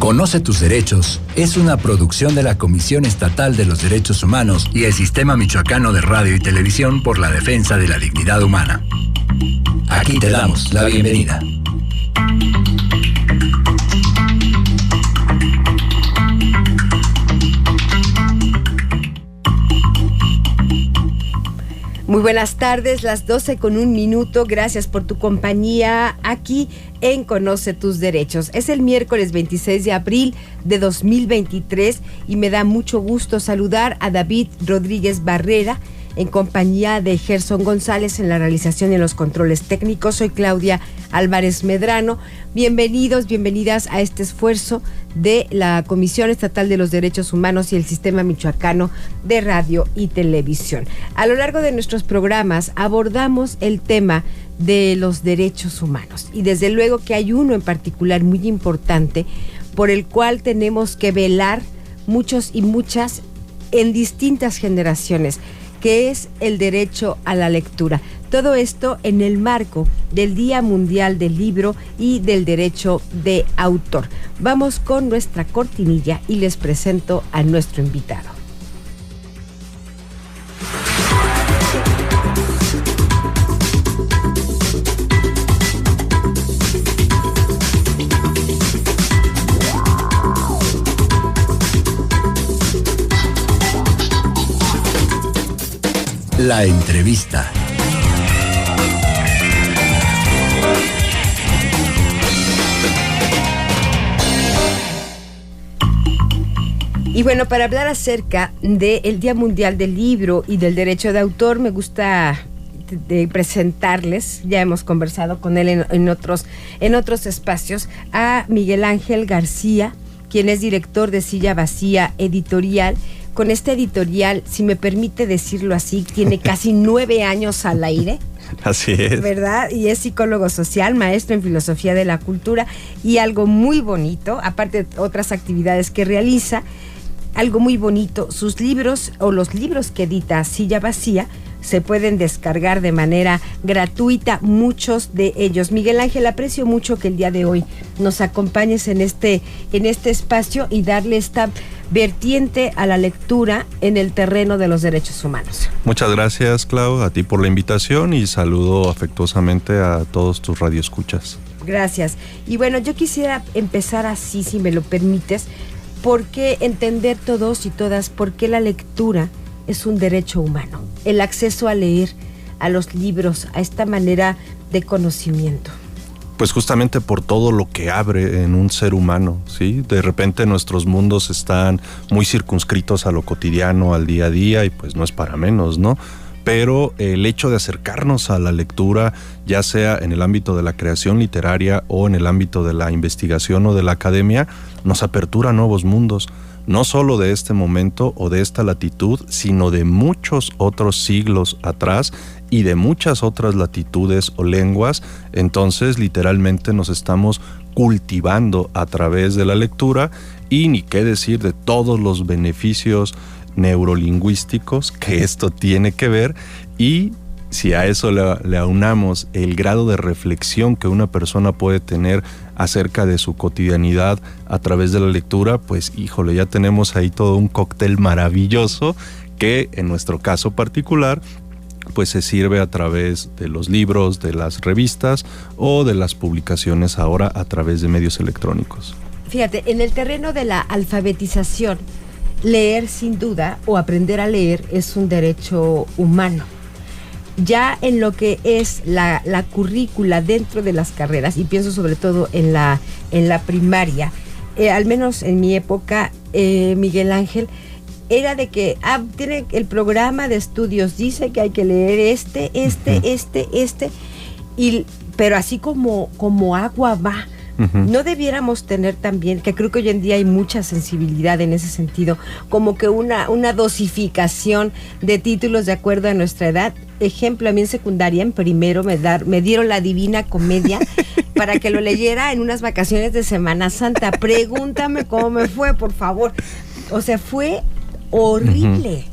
Conoce tus derechos es una producción de la Comisión Estatal de los Derechos Humanos y el Sistema Michoacano de Radio y Televisión por la Defensa de la Dignidad Humana. Aquí te damos la bienvenida. Muy buenas tardes, las 12:01. Gracias por tu compañía aquí en Conoce tus Derechos. Es el miércoles 26 de abril de 2023 y me da mucho gusto saludar a David Rodríguez Barrera en compañía de Gerson González en la realización y en los controles técnicos. Soy Claudia Álvarez Medrano. Bienvenidos, bienvenidas a este esfuerzo de la Comisión Estatal de los Derechos Humanos y el Sistema Michoacano de Radio y Televisión. A lo largo de nuestros programas abordamos el tema de los derechos humanos y desde luego que hay uno en particular muy importante por el cual tenemos que velar muchos y muchas en distintas generaciones, que es el derecho a la lectura. Todo esto en el marco del Día Mundial del Libro y del Derecho de Autor. Vamos con nuestra cortinilla y les presento a nuestro invitado. La entrevista. Y bueno, para hablar acerca del Día Mundial del Libro y del Derecho de Autor, me gusta presentarles, ya hemos conversado con él en otros espacios, a Miguel Ángel García, quien es director de Silla Vacía Editorial. Con este editorial, si me permite decirlo así, tiene casi 9 años al aire. Así es. ¿Verdad? Y es psicólogo social, maestro en filosofía de la cultura y algo muy bonito, aparte de otras actividades que realiza, algo muy bonito, sus libros o los libros que edita Silla Vacía se pueden descargar de manera gratuita, muchos de ellos. Miguel Ángel, aprecio mucho que el día de hoy nos acompañes en este espacio y darle esta vertiente a la lectura en el terreno de los derechos humanos. Muchas gracias, Clau, a ti por la invitación y saludo afectuosamente a todos tus radioescuchas. Gracias. Y bueno, yo quisiera empezar así, si me lo permites, porque entender todos y todas por qué la lectura es un derecho humano, el acceso a leer, a los libros, a esta manera de conocimiento. Pues justamente por todo lo que abre en un ser humano, ¿sí? De repente nuestros mundos están muy circunscritos a lo cotidiano, al día a día, y pues no es para menos, ¿no? Pero el hecho de acercarnos a la lectura, ya sea en el ámbito de la creación literaria o en el ámbito de la investigación o de la academia, nos apertura a nuevos mundos. No solo de este momento o de esta latitud, sino de muchos otros siglos atrás y de muchas otras latitudes o lenguas. Entonces, literalmente nos estamos cultivando a través de la lectura y ni qué decir de todos los beneficios neurolingüísticos que esto tiene que ver, y si a eso le aunamos el grado de reflexión que una persona puede tener acerca de su cotidianidad a través de la lectura, pues híjole, ya tenemos ahí todo un cóctel maravilloso que en nuestro caso particular pues se sirve a través de los libros, de las revistas o de las publicaciones ahora a través de medios electrónicos. Fíjate, en el terreno de la alfabetización, leer sin duda o aprender a leer es un derecho humano. Ya en lo que es la currícula dentro de las carreras, y pienso sobre todo en la primaria, al menos en mi época, Miguel Ángel, era de que tiene el programa de estudios, dice que hay que leer pero así como agua va. No debiéramos tener también, que creo que hoy en día hay mucha sensibilidad en ese sentido, como que una dosificación de títulos de acuerdo a nuestra edad. Ejemplo, a mí en secundaria, en primero, me dieron la Divina Comedia para que lo leyera en unas vacaciones de Semana Santa. Pregúntame cómo me fue, por favor. O sea, fue horrible.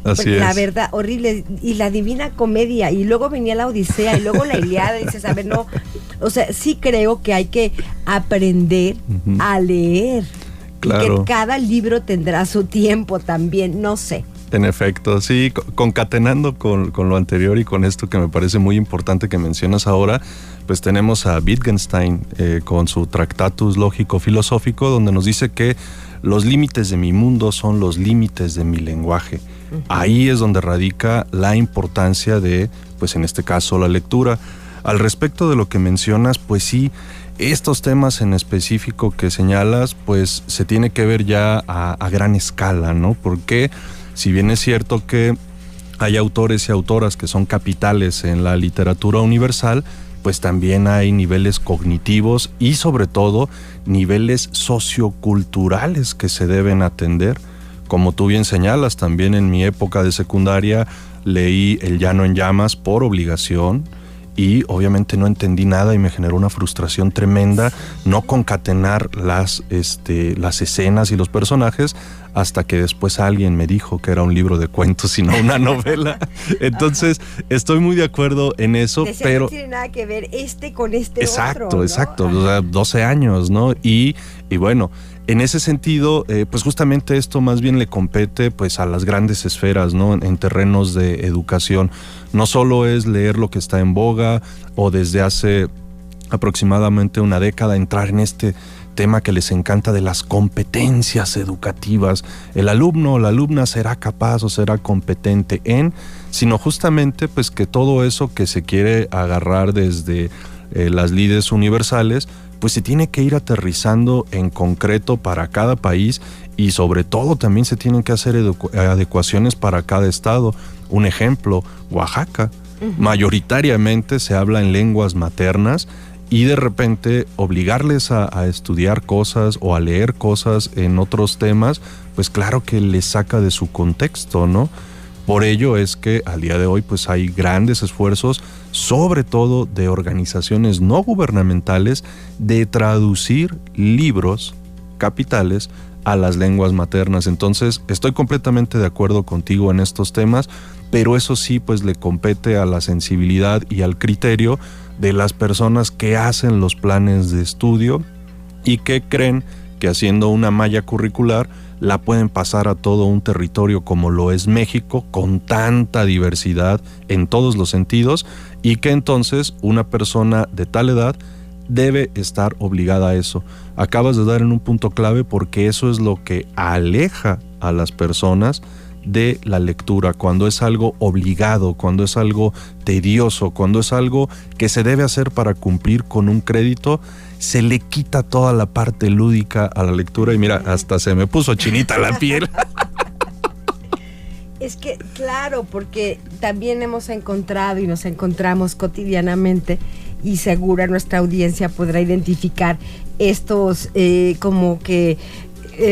Así la es. verdad, horrible. Y la Divina Comedia, y luego venía la Odisea, y luego la Ilíada, y dices, a ver, no. O sea, sí creo que hay que aprender a leer. Claro. Y que cada libro tendrá su tiempo también, no sé. En efecto, sí, concatenando con lo anterior y con esto que me parece muy importante que mencionas ahora, pues tenemos a Wittgenstein con su Tractatus Lógico-Filosófico, donde nos dice que los límites de mi mundo son los límites de mi lenguaje. Ahí es donde radica la importancia de, pues en este caso, la lectura. Al respecto de lo que mencionas, pues sí, estos temas en específico que señalas, pues se tiene que ver ya a gran escala, ¿no? Porque si bien es cierto que hay autores y autoras que son capitales en la literatura universal, pues también hay niveles cognitivos y sobre todo niveles socioculturales que se deben atender. Como tú bien señalas, también en mi época de secundaria leí El Llano en Llamas por obligación y obviamente no entendí nada y me generó una frustración tremenda no concatenar las escenas y los personajes hasta que después alguien me dijo que era un libro de cuentos y no una novela. Entonces, estoy muy de acuerdo en eso, Decía, pero no tiene nada que ver con este exacto, otro, ¿no? Exacto, o sea, 12 años, ¿no? Y bueno, en ese sentido, pues justamente esto más bien le compete pues a las grandes esferas, ¿no? En terrenos de educación. No solo es leer lo que está en boga o desde hace aproximadamente una década entrar en este tema que les encanta de las competencias educativas. El alumno o la alumna será capaz o será competente en, sino justamente pues que todo eso que se quiere agarrar desde las lides universales, pues se tiene que ir aterrizando en concreto para cada país y sobre todo también se tienen que hacer adecuaciones para cada estado. Un ejemplo, Oaxaca, mayoritariamente se habla en lenguas maternas y de repente obligarles a estudiar cosas o a leer cosas en otros temas, pues claro que les saca de su contexto, ¿no? Por ello es que al día de hoy pues hay grandes esfuerzos, sobre todo de organizaciones no gubernamentales, de traducir libros capitales a las lenguas maternas. Entonces estoy completamente de acuerdo contigo en estos temas, pero eso sí pues le compete a la sensibilidad y al criterio de las personas que hacen los planes de estudio y que creen que haciendo una malla curricular la pueden pasar a todo un territorio como lo es México, con tanta diversidad en todos los sentidos, y que entonces una persona de tal edad debe estar obligada a eso. Acabas de dar en un punto clave porque eso es lo que aleja a las personas de la lectura, cuando es algo obligado, cuando es algo tedioso, cuando es algo que se debe hacer para cumplir con un crédito, se le quita toda la parte lúdica a la lectura y mira, hasta se me puso chinita la piel. Es que, claro, porque también hemos encontrado y nos encontramos cotidianamente, y segura nuestra audiencia podrá identificar estos como que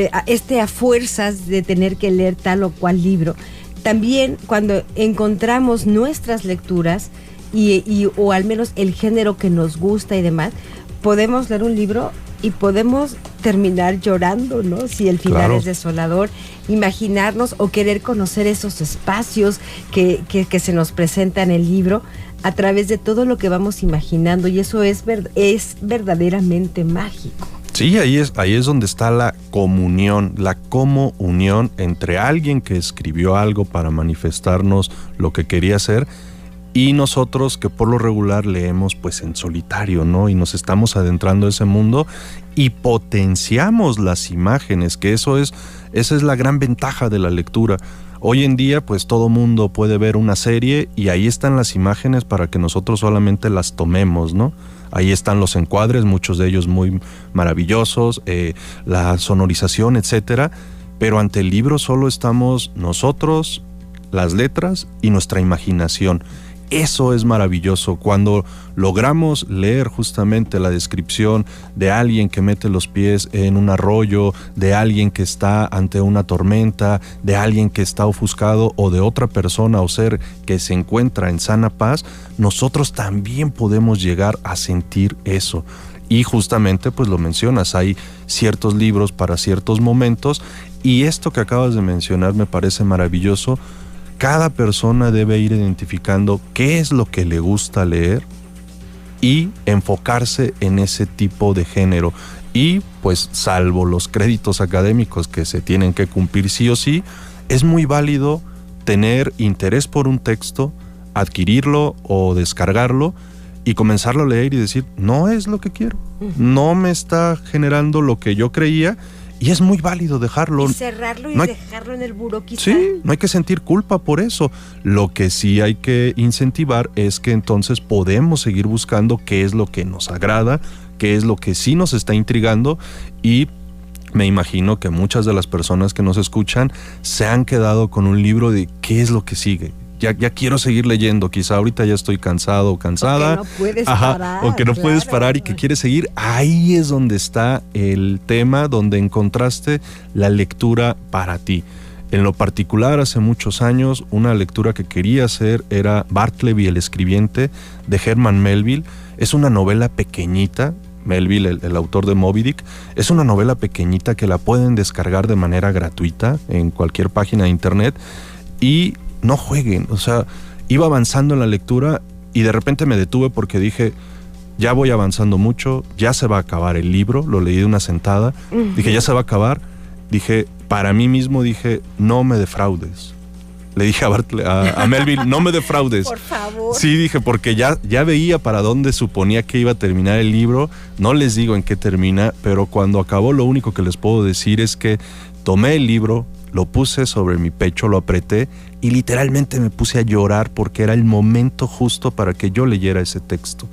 a fuerzas de tener que leer tal o cual libro. También cuando encontramos nuestras lecturas o al menos el género que nos gusta y demás, podemos leer un libro y podemos terminar llorando, ¿no? Si el final claro. es desolador, imaginarnos o querer conocer esos espacios que se nos presenta en el libro a través de todo lo que vamos imaginando, y eso es verdaderamente mágico. Sí, ahí es donde está la comunión, la comunión entre alguien que escribió algo para manifestarnos lo que quería hacer y nosotros que por lo regular leemos pues en solitario, ¿no? Y nos estamos adentrando a ese mundo y potenciamos las imágenes, que esa es la gran ventaja de la lectura. Hoy en día pues todo mundo puede ver una serie y ahí están las imágenes para que nosotros solamente las tomemos, ¿no? Ahí están los encuadres, muchos de ellos muy maravillosos, la sonorización, etcétera. Pero ante el libro solo estamos nosotros, las letras y nuestra imaginación. Eso es maravilloso, cuando logramos leer justamente la descripción de alguien que mete los pies en un arroyo, de alguien que está ante una tormenta, de alguien que está ofuscado o de otra persona o ser que se encuentra en sana paz, nosotros también podemos llegar a sentir eso. Y justamente pues lo mencionas, hay ciertos libros para ciertos momentos y esto que acabas de mencionar me parece maravilloso. Cada persona debe ir identificando qué es lo que le gusta leer y enfocarse en ese tipo de género. Y pues salvo los créditos académicos que se tienen que cumplir sí o sí, es muy válido tener interés por un texto, adquirirlo o descargarlo y comenzarlo a leer y decir, no es lo que quiero, no me está generando lo que yo creía, y es muy válido dejarlo. Y cerrarlo y dejarlo en el buró quizá. Sí, no hay que sentir culpa por eso. Lo que sí hay que incentivar es que entonces podemos seguir buscando qué es lo que nos agrada, qué es lo que sí nos está intrigando, y me imagino que muchas de las personas que nos escuchan se han quedado con un libro de qué es lo que sigue. Ya quiero seguir leyendo, quizá ahorita ya estoy cansado o cansada. O que no puedes parar. O que no puedes parar y que quieres seguir. Ahí es donde está el tema, donde encontraste la lectura para ti. En lo particular, hace muchos años, una lectura que quería hacer era Bartleby el escribiente, de Herman Melville. Es una novela pequeñita. Melville, el autor de Moby Dick, es una novela pequeñita que la pueden descargar de manera gratuita en cualquier página de internet, y no jueguen, o sea, iba avanzando en la lectura y de repente me detuve porque dije, ya voy avanzando mucho, ya se va a acabar el libro, lo leí de una sentada, dije, ya se va a acabar, dije, para mí mismo dije, no me defraudes. Le dije a Melville, no me defraudes. Por favor. Sí, dije, porque ya veía para dónde suponía que iba a terminar el libro. No les digo en qué termina, pero cuando acabó lo único que les puedo decir es que tomé el libro, lo puse sobre mi pecho, lo apreté y literalmente me puse a llorar porque era el momento justo para que yo leyera ese texto.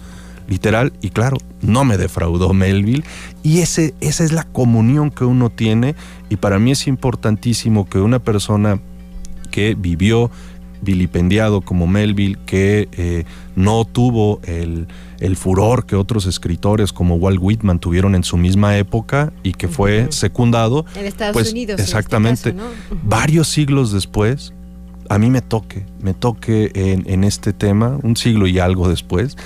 Literal, y claro, no me defraudó Melville, y esa es la comunión que uno tiene, y para mí es importantísimo que una persona que vivió vilipendiado como Melville, que no tuvo el furor que otros escritores como Walt Whitman tuvieron en su misma época y que fue secundado en Estados Unidos, exactamente, en este caso, ¿no? Varios siglos después, a mí me toque en este tema, un siglo y algo después,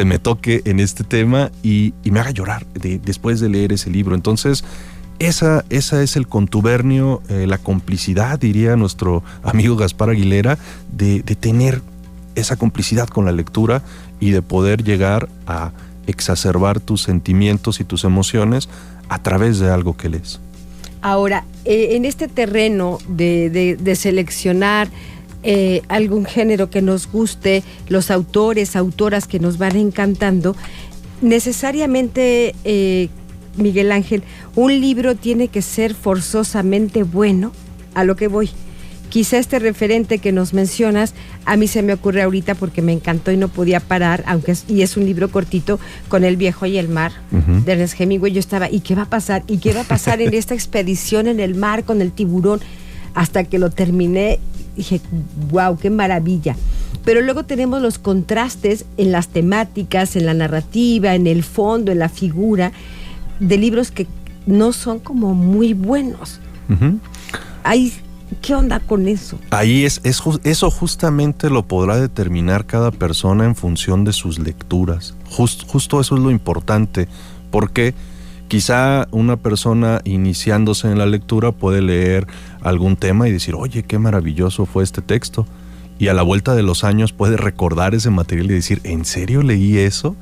me toque en este tema y me haga llorar después de leer ese libro. Entonces, esa es el contubernio, la complicidad, diría nuestro amigo Gaspar Aguilera, de tener esa complicidad con la lectura y de poder llegar a exacerbar tus sentimientos y tus emociones a través de algo que lees. Ahora, en este terreno de seleccionar algún género que nos guste, los autores, autoras que nos van encantando, necesariamente, Miguel Ángel, un libro tiene que ser forzosamente bueno. A lo que voy, quizá este referente que nos mencionas, a mí se me ocurre ahorita porque me encantó y no podía parar, y es un libro cortito, con El viejo y el mar, de Ernest Hemingway. Yo estaba, ¿y qué va a pasar? ¿Y qué va a pasar en esta expedición en el mar con el tiburón? Hasta que lo terminé, dije, wow, qué maravilla. Pero luego tenemos los contrastes en las temáticas, en la narrativa, en el fondo, en la figura, de libros que no son como muy buenos. ¿Qué onda con eso? Ahí eso justamente lo podrá determinar cada persona en función de sus lecturas. Justo eso es lo importante, porque quizá una persona iniciándose en la lectura puede leer algún tema y decir, oye, qué maravilloso fue este texto, y a la vuelta de los años puede recordar ese material y decir, ¿en serio leí eso?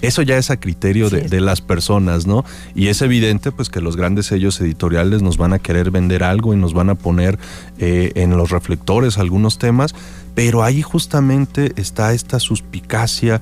Eso ya es a criterio de las personas, ¿no? Y es evidente pues que los grandes sellos editoriales nos van a querer vender algo y nos van a poner en los reflectores algunos temas, pero ahí justamente está esta suspicacia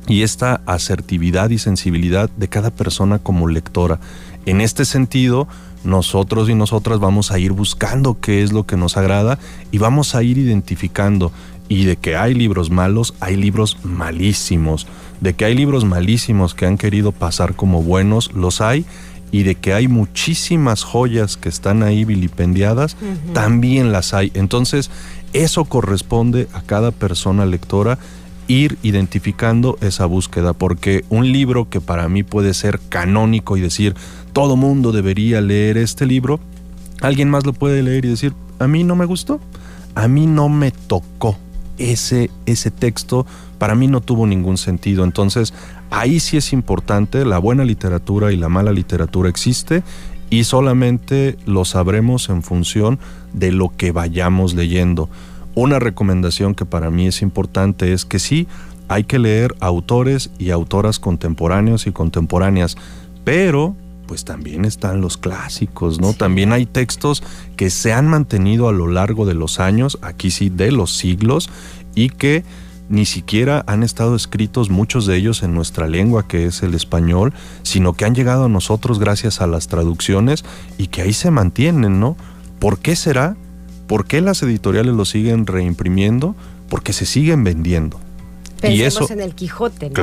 y esta asertividad y sensibilidad de cada persona como lectora. En este sentido, nosotros y nosotras vamos a ir buscando qué es lo que nos agrada y vamos a ir identificando. Y de que hay libros malos, hay libros malísimos. De que hay libros malísimos que han querido pasar como buenos, los hay. Y de que hay muchísimas joyas que están ahí vilipendiadas, también las hay. Entonces, eso corresponde a cada persona lectora, ir identificando esa búsqueda. Porque un libro que para mí puede ser canónico y decir, todo mundo debería leer este libro, alguien más lo puede leer y decir, a mí no me gustó, a mí no me tocó. Ese texto para mí no tuvo ningún sentido. Entonces ahí sí es importante, la buena literatura y la mala literatura existe y solamente lo sabremos en función de lo que vayamos leyendo. Una recomendación que para mí es importante es que sí, hay que leer autores y autoras contemporáneos y contemporáneas, pero pues también están los clásicos, ¿no? Sí. También hay textos que se han mantenido a lo largo de los años, aquí sí, de los siglos, y que ni siquiera han estado escritos muchos de ellos en nuestra lengua, que es el español, sino que han llegado a nosotros gracias a las traducciones y que ahí se mantienen, ¿no? ¿Por qué será? ¿Por qué las editoriales lo siguen reimprimiendo? Porque se siguen vendiendo. Pensemos y eso, en el Quijote, ¿no?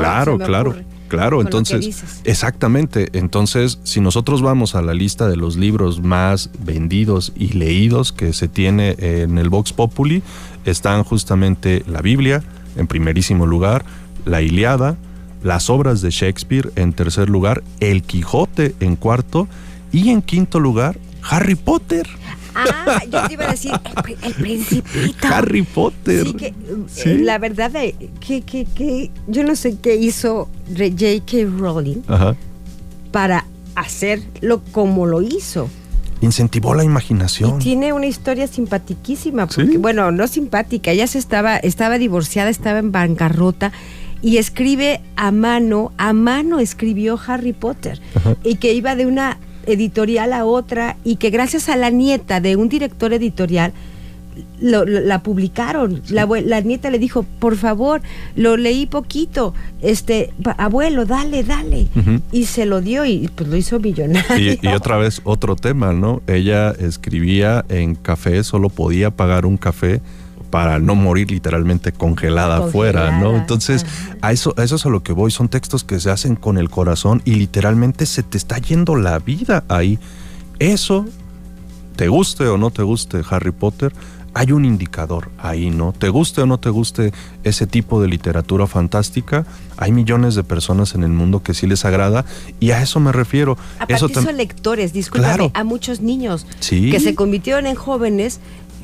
Claro, entonces, exactamente, entonces si nosotros vamos a la lista de los libros más vendidos y leídos que se tiene en el Vox Populi, están justamente la Biblia en primerísimo lugar, la Ilíada, las obras de Shakespeare en tercer lugar, el Quijote en cuarto y en quinto lugar, Harry Potter. Ah, yo te iba a decir el Principito. Harry Potter. Sí, que ¿sí? La verdad que yo no sé qué hizo J.K. Rowling para hacerlo como lo hizo. Incentivó la imaginación. Y tiene una historia simpatiquísima, porque, ¿sí? Bueno, no simpática, ella estaba divorciada, estaba en bancarrota y escribe a mano escribió Harry Potter. Y que iba de una editorial a otra y que gracias a la nieta de un director editorial la publicaron. Sí. La nieta le dijo, por favor, lo leí poquito, abuelo, dale. Y se lo dio y pues lo hizo millonario. Y otra vez otro tema, ¿no? Ella escribía en café, solo podía pagar un café para no morir literalmente congelada afuera, ¿no? Entonces, a eso es a lo que voy. Son textos que se hacen con el corazón y literalmente se te está yendo la vida ahí. Eso, te guste o no te guste Harry Potter, hay un indicador ahí, ¿no? Te guste o no te guste ese tipo de literatura fantástica, hay millones de personas en el mundo que sí les agrada y a eso me refiero. Aparte son lectores, discúlpame, claro. A muchos niños que se convirtieron en jóvenes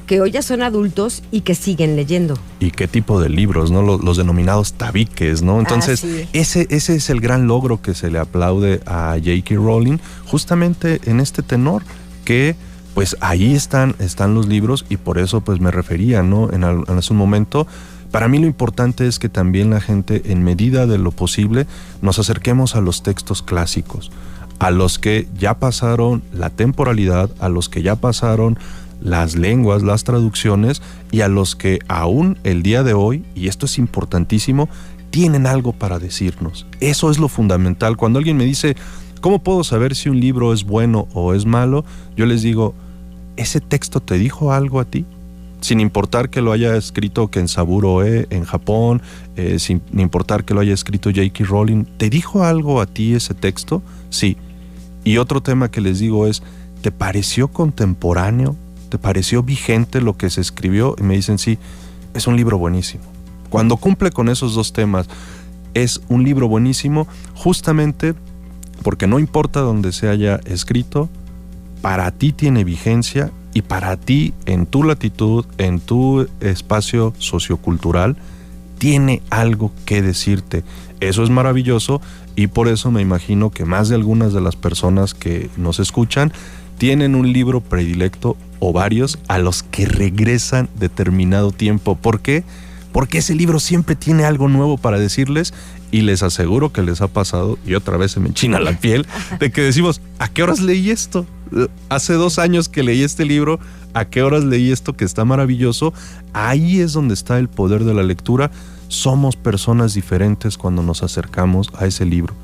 que hoy ya son adultos y que siguen leyendo. ¿Y qué tipo de libros, no? Los denominados tabiques, ¿no? Entonces, sí. ese es el gran logro que se le aplaude a J.K. Rowling, justamente en este tenor, que pues ahí están los libros y por eso pues me refería, ¿no? En hace un momento, para mí lo importante es que también la gente, en medida de lo posible, nos acerquemos a los textos clásicos, a los que ya pasaron la temporalidad, a los que ya pasaron las lenguas, las traducciones y a los que aún el día de hoy, y esto es importantísimo, tienen algo para decirnos. Eso es lo fundamental. Cuando alguien me dice, ¿cómo puedo saber si un libro es bueno o es malo? Yo les digo, ¿ese texto te dijo algo a ti? Sin importar que lo haya escrito Kensaburo Oe en Japón, sin importar que lo haya escrito J.K. Rowling, ¿te dijo algo a ti ese texto? Sí. Y otro tema que les digo es, ¿te pareció contemporáneo? ¿Te pareció vigente lo que se escribió? Y me dicen, sí, es un libro buenísimo. Cuando cumple con esos dos temas, es un libro buenísimo, justamente porque no importa dónde se haya escrito, para ti tiene vigencia y para ti, en tu latitud, en tu espacio sociocultural, tiene algo que decirte. Eso es maravilloso y por eso me imagino que más de algunas de las personas que nos escuchan tienen un libro predilecto o varios a los que regresan determinado tiempo. ¿Por qué? Porque ese libro siempre tiene algo nuevo para decirles y les aseguro que les ha pasado, y otra vez se me enchina la piel, de que decimos, ¿a qué horas leí esto? Hace 2 años que leí este libro, ¿a qué horas leí esto que está maravilloso? Ahí es donde está el poder de la lectura. Somos personas diferentes cuando nos acercamos a ese libro.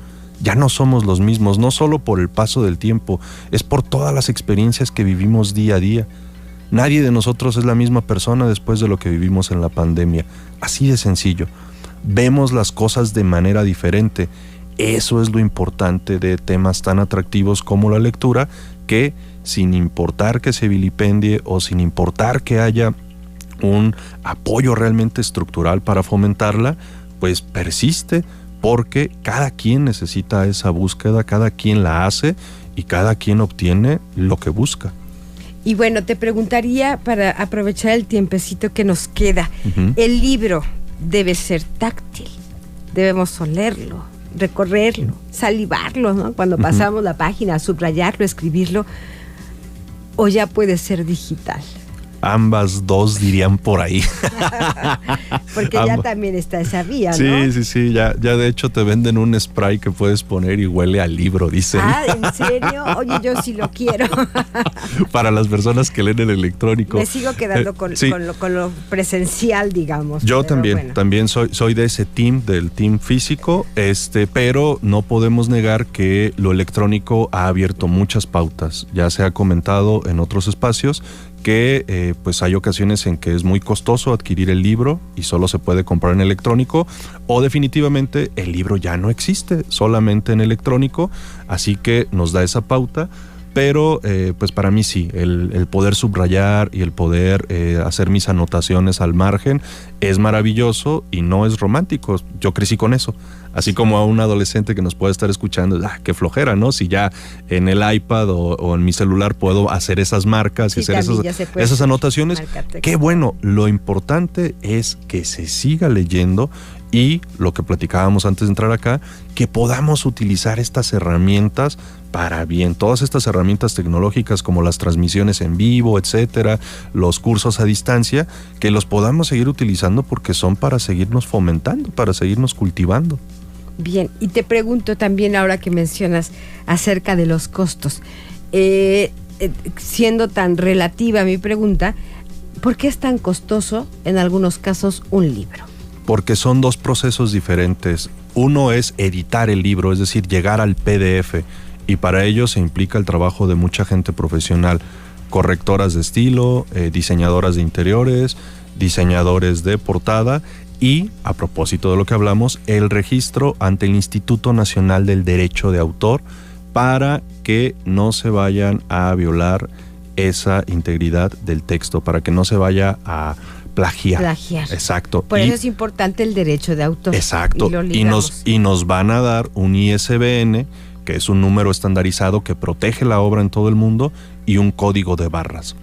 Ya no somos los mismos, no solo por el paso del tiempo, es por todas las experiencias que vivimos día a día. Nadie de nosotros es la misma persona después de lo que vivimos en la pandemia. Así de sencillo. Vemos las cosas de manera diferente. Eso es lo importante de temas tan atractivos como la lectura, que sin importar que se vilipendie o sin importar que haya un apoyo realmente estructural para fomentarla, pues persiste, porque cada quien necesita esa búsqueda, cada quien la hace y cada quien obtiene lo que busca. Y bueno, te preguntaría, para aprovechar el tiempecito que nos queda, el libro debe ser táctil, debemos olerlo, recorrerlo, salivarlo, ¿no? Cuando pasamos la página, subrayarlo, escribirlo, o ya puede ser digital. Ambas dos dirían por ahí. Porque ya también está esa vía, ¿no? Sí, ya de hecho te venden un spray que puedes poner y huele a libro, dicen. Ah, ¿en serio? Oye, yo sí lo quiero. Para las personas que leen el electrónico. Me sigo quedando con lo presencial, digamos. Yo también soy de ese del team físico, pero no podemos negar que lo electrónico ha abierto muchas pautas. Ya se ha comentado en otros espacios que pues hay ocasiones en que es muy costoso adquirir el libro y solo se puede comprar en electrónico, o definitivamente el libro ya no existe, solamente en electrónico, así que nos da esa pauta. Pero pues para mí sí, el poder subrayar y el poder hacer mis anotaciones al margen es maravilloso y no es romántico. Yo crecí con eso. Así como a un adolescente que nos puede estar escuchando, qué flojera, ¿no? Si ya en el iPad o en mi celular puedo hacer esas marcas y hacer esas anotaciones, qué bueno. Lo importante es que se siga leyendo y lo que platicábamos antes de entrar acá, que podamos utilizar estas herramientas para bien. Todas estas herramientas tecnológicas como las transmisiones en vivo, etcétera, los cursos a distancia, que los podamos seguir utilizando porque son para seguirnos fomentando, para seguirnos cultivando. Bien, y te pregunto también ahora que mencionas acerca de los costos, siendo tan relativa mi pregunta, ¿por qué es tan costoso en algunos casos un libro? Porque son dos procesos diferentes. Uno es editar el libro, es decir, llegar al PDF, y para ello se implica el trabajo de mucha gente profesional, correctoras de estilo, diseñadoras de interiores, diseñadores de portada y, a propósito de lo que hablamos, el registro ante el Instituto Nacional del Derecho de Autor para que no se vayan a violar esa integridad del texto, para que no se vaya a plagiar. Exacto. Por eso es importante el derecho de autor. Exacto. Y nos van a dar un ISBN, que es un número estandarizado que protege la obra en todo el mundo, y un código de barras.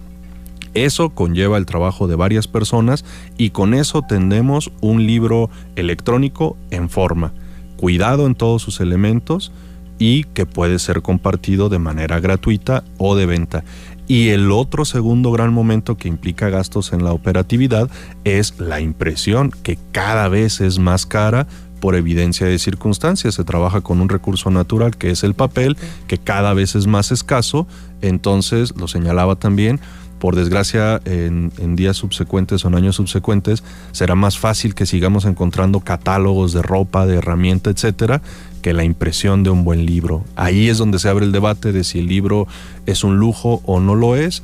Eso conlleva el trabajo de varias personas y con eso tendemos un libro electrónico en forma, cuidado en todos sus elementos y que puede ser compartido de manera gratuita o de venta. Y el otro segundo gran momento que implica gastos en la operatividad es la impresión, que cada vez es más cara por evidencia de circunstancias. Se trabaja con un recurso natural que es el papel, que cada vez es más escaso. Entonces, lo señalaba también, por desgracia, en días subsecuentes o en años subsecuentes, será más fácil que sigamos encontrando catálogos de ropa, de herramienta, etcétera, que la impresión de un buen libro. Ahí es donde se abre el debate de si el libro es un lujo o no lo es.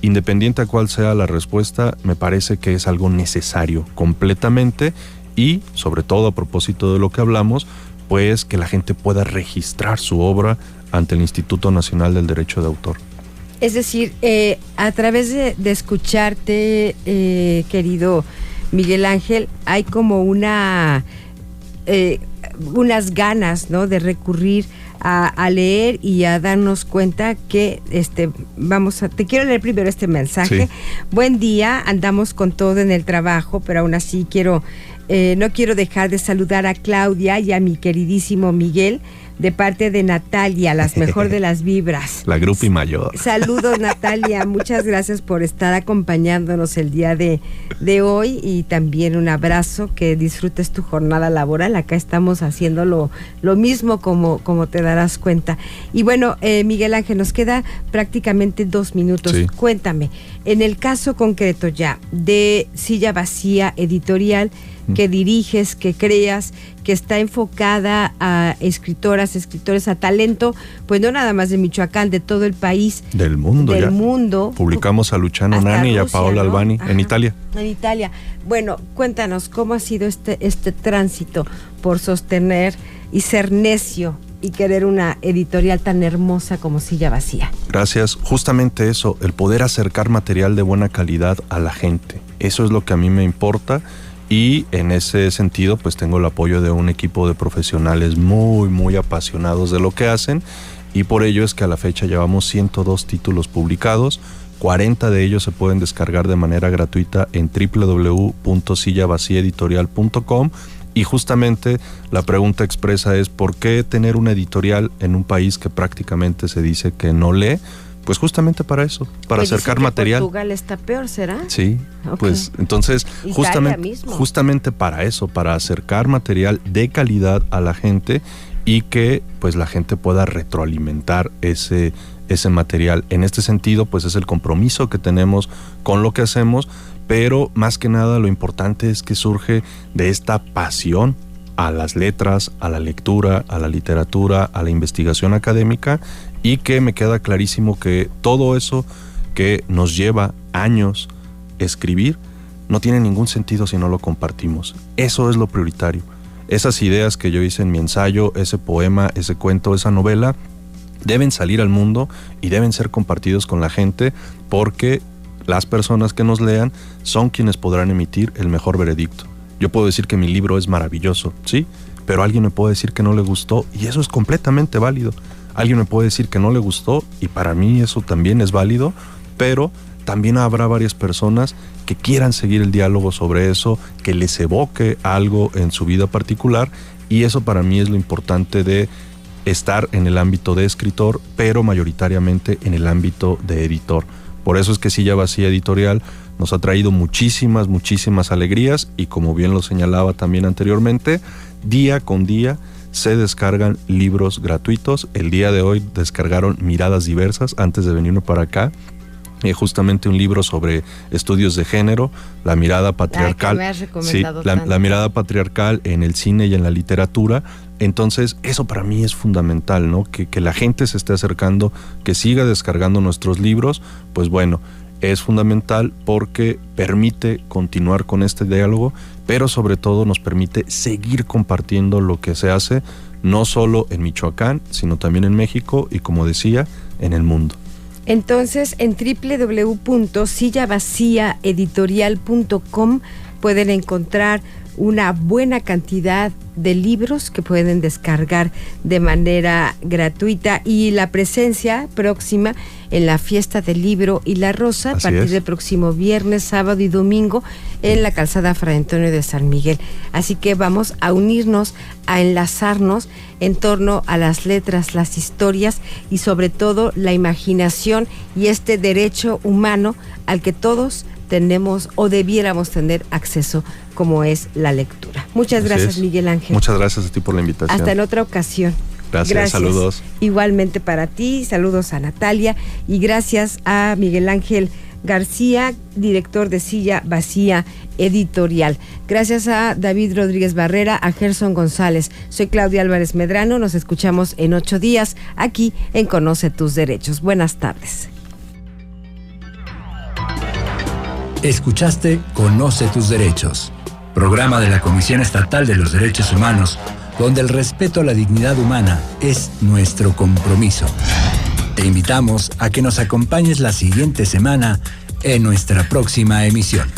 Independiente a cuál sea la respuesta, me parece que es algo necesario completamente, y sobre todo a propósito de lo que hablamos, pues que la gente pueda registrar su obra ante el Instituto Nacional del Derecho de Autor. Es decir, a través de escucharte, querido Miguel Ángel, hay como unas ganas, ¿no?, de recurrir a leer y a darnos cuenta que te quiero leer primero este mensaje. Sí. Buen día, andamos con todo en el trabajo, pero aún así no quiero dejar de saludar a Claudia y a mi queridísimo Miguel, de parte de Natalia, las mejor de las vibras. La grupi mayor. Saludos, Natalia, muchas gracias por estar acompañándonos el día de hoy, y también un abrazo, que disfrutes tu jornada laboral. Acá estamos haciendo lo mismo, como te darás cuenta. Y bueno, Miguel Ángel, nos queda prácticamente 2 minutos. Sí. Cuéntame, en el caso concreto ya de Silla Vacía Editorial, que diriges, que creas, que está enfocada a escritores, a talento, pues no nada más de Michoacán, de todo el país. Del mundo. Publicamos a Luciano Nani y a Paola Albani, ¿no? En Italia. En Italia. Bueno, cuéntanos, ¿cómo ha sido este tránsito por sostener y ser necio y querer una editorial tan hermosa como Silla Vacía? Gracias. Justamente eso, el poder acercar material de buena calidad a la gente. Eso es lo que a mí me importa. Y en ese sentido, pues tengo el apoyo de un equipo de profesionales muy, muy apasionados de lo que hacen, y por ello es que a la fecha llevamos 102 títulos publicados. 40 de ellos se pueden descargar de manera gratuita en www.sillavaciaeditorial.com. Y justamente la pregunta expresa es: ¿por qué tener una editorial en un país que prácticamente se dice que no lee? Pues justamente para eso, para pues acercar dicen que material. Portugal está peor, ¿será? Sí, Okay. pues entonces justamente para eso, para acercar material de calidad a la gente y que pues la gente pueda retroalimentar ese material. En este sentido, pues es el compromiso que tenemos con lo que hacemos, pero más que nada lo importante es que surge de esta pasión a las letras, a la lectura, a la literatura, a la investigación académica, y que me queda clarísimo que todo eso que nos lleva años escribir no tiene ningún sentido si no lo compartimos. Eso es lo prioritario. Esas ideas que yo hice en mi ensayo, ese poema, ese cuento, esa novela, deben salir al mundo y deben ser compartidos con la gente, porque las personas que nos lean son quienes podrán emitir el mejor veredicto. Yo puedo decir que mi libro es maravilloso, ¿sí? Pero alguien me puede decir que no le gustó y eso es completamente válido. Alguien me puede decir que no le gustó y para mí eso también es válido, pero también habrá varias personas que quieran seguir el diálogo sobre eso, que les evoque algo en su vida particular, y eso para mí es lo importante de estar en el ámbito de escritor, pero mayoritariamente en el ámbito de editor. Por eso es que Silla Vacía Editorial nos ha traído muchísimas alegrías, y como bien lo señalaba también anteriormente, día con día se descargan libros gratuitos. El día de hoy descargaron Miradas Diversas antes de venirme para acá. Justamente un libro sobre estudios de género, la mirada patriarcal. La mirada patriarcal en el cine y en la literatura. Entonces, eso para mí es fundamental, ¿no? Que la gente se esté acercando, que siga descargando nuestros libros, pues bueno, es fundamental porque permite continuar con este diálogo, pero sobre todo nos permite seguir compartiendo lo que se hace, no solo en Michoacán, sino también en México y, como decía, en el mundo. Entonces, en www.sillavaciaeditorial.com pueden encontrar una buena cantidad de libros que pueden descargar de manera gratuita, y la presencia próxima en la Fiesta del Libro y la Rosa a partir del próximo viernes, sábado y domingo en la calzada Fray Antonio de San Miguel. Así que vamos a unirnos, a enlazarnos en torno a las letras, las historias y sobre todo la imaginación y este derecho humano al que todos tenemos o debiéramos tener acceso, como es la lectura. Muchas gracias, Miguel Ángel. Muchas gracias a ti por la invitación. Hasta en otra ocasión. Gracias, saludos. Igualmente para ti, saludos a Natalia y gracias a Miguel Ángel García, director de Silla Vacía Editorial. Gracias a David Rodríguez Barrera, a Gerson González. Soy Claudia Álvarez Medrano, nos escuchamos en 8 días aquí en Conoce tus Derechos. Buenas tardes. Escuchaste Conoce tus Derechos, programa de la Comisión Estatal de los Derechos Humanos, donde el respeto a la dignidad humana es nuestro compromiso. Te invitamos a que nos acompañes la siguiente semana en nuestra próxima emisión.